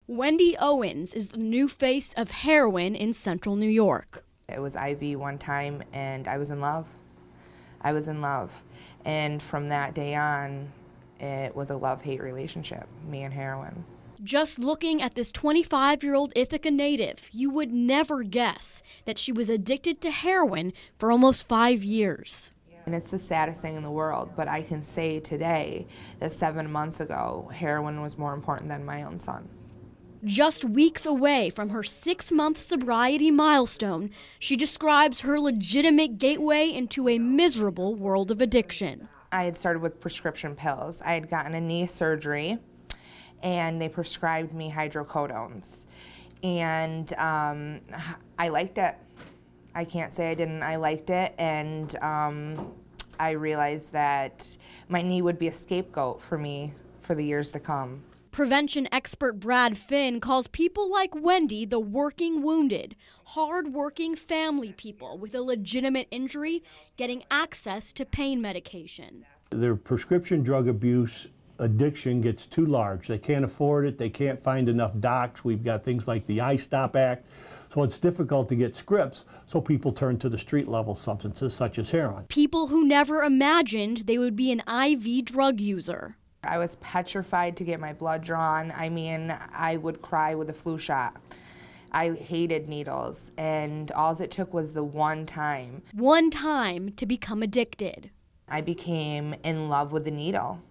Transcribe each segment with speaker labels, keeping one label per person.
Speaker 1: Wendy Owens is the new face of heroin in central New York.
Speaker 2: It was IV one time and I was in love. I was in love. And from that day on, it was a love-hate relationship, me and heroin.
Speaker 1: Just looking at this 25-year-old Ithaca native, you would never guess that she was addicted to heroin for almost 5 years.
Speaker 2: And it's the saddest thing in the world, but I can say today that 7 months ago, heroin was more important than my own son.
Speaker 1: Just weeks away from her 6-month sobriety milestone, she describes her legitimate gateway into a miserable world of addiction.
Speaker 2: I had started with prescription pills. I had gotten a knee surgery, and they prescribed me hydrocodones. And I liked it. I can't say I didn't. I liked it, and I realized that my knee would be a scapegoat for me for the years to come.
Speaker 1: Prevention expert Brad Finn calls people like Wendy the working wounded, hard-working family people with a legitimate injury getting access to pain medication.
Speaker 3: Their prescription drug abuse addiction gets too large. They can't afford it. They can't find enough docs. We've got things like the I-Stop Act. So it's difficult to get scripts, so people turn to the street-level substances such as heroin.
Speaker 1: People who never imagined they would be an IV drug user.
Speaker 2: I was petrified to get my blood drawn. I mean, I would cry with a flu shot. I hated needles, and all it took was the one time.
Speaker 1: One time to become addicted.
Speaker 2: I became in love with the needle.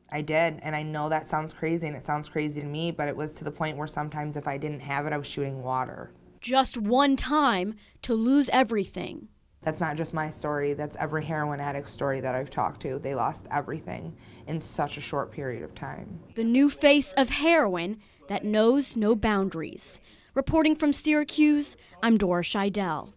Speaker 2: I did, and I know that sounds crazy, and it sounds crazy to me, but it was to the point where sometimes if I didn't have it, I was shooting water.
Speaker 1: Just one time to lose everything.
Speaker 2: That's not just my story, that's every heroin addict's story that I've talked to. They lost everything in such a short period of time.
Speaker 1: The new face of heroin that knows no boundaries. Reporting from Syracuse, I'm Dora Scheidel.